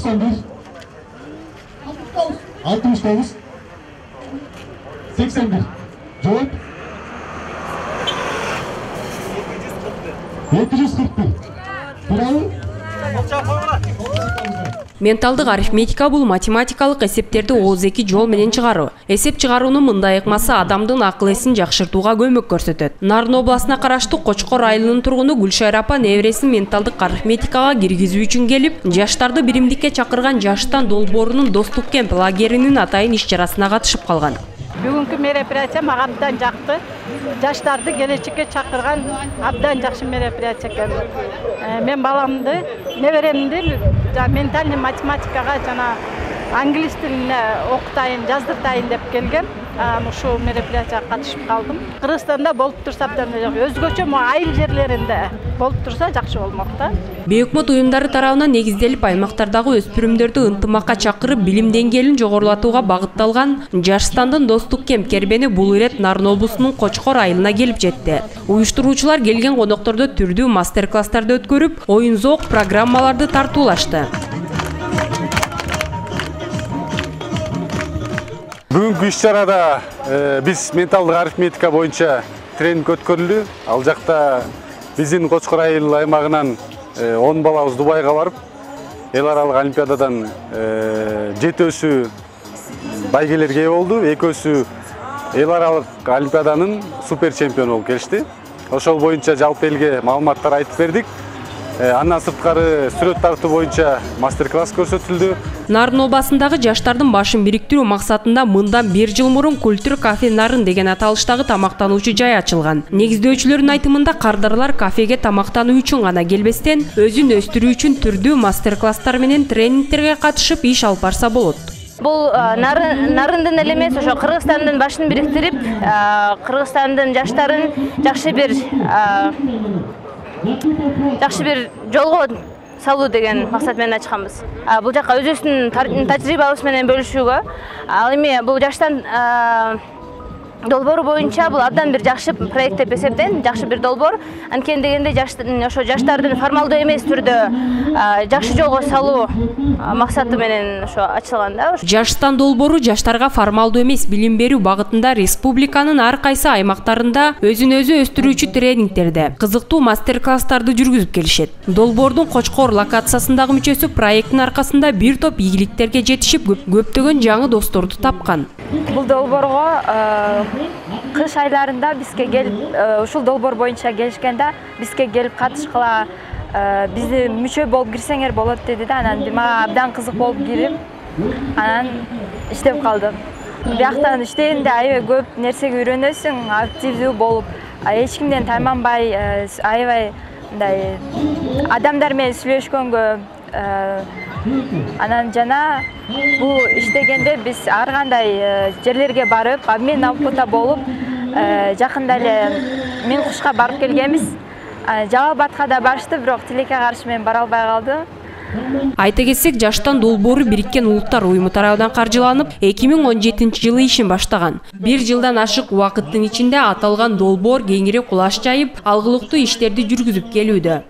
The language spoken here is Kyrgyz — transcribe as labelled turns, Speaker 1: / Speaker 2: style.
Speaker 1: 91, 69, 81. Cevap 741. Bravo.
Speaker 2: Менталдык арифметика бул математикалык эсептерди ооздеки жол менен чыгаруу. Эсеп чыгаруунун мындай ыкмасы адамдын акыл эсин жакшыртууга көмөк көрсөтөт. Нарын областына караштуу Кочкор айылынын тургуну Гүлшайра апа небересин менталдык арифметикага киргизүү үчүн келип, жаштарды биримдикке чакырган Жаштан долбоорунун достук кемп лагеринин атайын иш чарасына катышып калган.
Speaker 3: Бүгүнкү мероприятие мага абдан жакты. Жаштарды келечекке чакырган абдан жакшы мероприятие экен. Мен баламды, неберемди ментальный математикага жана англис тилине окутайын, жаздыртайын деп келгем. Ушул мероприятияга катышып калдым. Кыргызстанда болуп турса абдан жок. Өзгөчө айыл жерлеринде болуп турса жакшы болмок да.
Speaker 2: Бейөкмөт уюмдары тарабынан негизделип аймактардагы өспүрүмдөрдү ынтымакка чакырып, билим деңгээлин жогорулатууга багытталган Жаштандын достук кемп кербени бул ирет Нарын облусунун Кочкор айылына келип жетти. Уюштуруучулар келген коноктордо түрдүү мастер-класстарды өткөрүп, оюн-зоок программаларды тартуулашты.
Speaker 4: Бүгүнкү иш-чарада биз менталдык арифметика боюнча тренинг өткөрүлдү. Ал жакта биздин Кочкор айыл аймагынан 10 балабыз Дубайга барып, эл аралык олимпиададан 7-өсү байгелерге ээ болду, 2-өсү эл аралык олимпиаданын супер чемпиону болуп келишти. Ошол боюнча жалпы элге маалыматтар айтып бердик. Андан сырткары сүрөт тартуу боюнча мастер-класс көрсөтүлдү.
Speaker 2: Нарын областындагы жаштардын башын бириктирүү максатында мындан 1 жыл мурун Культур кафе Нарын деген аталыштагы тамактануучу жай ачылган. Негиздөөчүлөрдүн айтымында кардарлар кафеге тамактануу үчүн гана келбестен, өзүн өстүрүү үчүн түрдүү мастер-класстар менен тренингтерге катышып иш алып барса болот.
Speaker 5: Бул Нарындын эле эмес, ошо Кыргызстандын башын бириктирип, Кыргызстандын жаштарын жакшы бир жолго салуу деген максат менен ачканбыз. Бул жака өзүбүздүн тажрыйбабыз менен бөлүшүүгө, ал эми бул Жаштан долбоору боюнча бул абдан бир жакшы проект деп эсептейм, жакшы бир долбоор. Анткени дегенде ошо жаштардын формалдуу эмес түрдө жакшы жолго салуу максаты менен ошо ачылган да.
Speaker 2: Жаштан долбоору жаштарга формалдуу эмес билим берүү багытында республиканын ар кайсы аймактарында өзүн өзү өстүрүүчү тренингтерде кызыктуу мастер-класстарды жүргүзүп келишет. Долбоордун Кочкор локациясындагы мүчөсү проекттин аркасында бир топ ийгиликтерге жетишип, көптөгөн жаңы досторду тапкан.
Speaker 6: Бул долбоорго кыш айларында бизге келип, ушул долбоор боюнча келишкенде бизге келип катышкыла, бизди мүчө болуп кирсеңер болот деди да. Анан мага абдан кызык болуп кирип, анан иштеп калдым. Бияктан иштегенде аябай көп нерсеге үйрөнөсүң, активдүү болуп, эч кимден тайманбай, аябай мындай адамдар менен сүйлөшкөнгө, анан жана бул иштегенде биз ар кандай жерлерге барып, обмен опыта болуп, жакында эле Мен Кушка барып келгенбиз. Жалал Батка да барышты, бирок тилекке каршы мен бара албай калдым.
Speaker 2: Айта кетсек, Жаштан долбоору Бириккен Улуттар уюму тарабынан каржыланып, 2017-жылы ишин баштаган. 1 жылдан ашык убакыттын ичинде аталган долбоор кеңири кулаш жайып, алгылыктуу иштерди жүргүзүп келүүдө.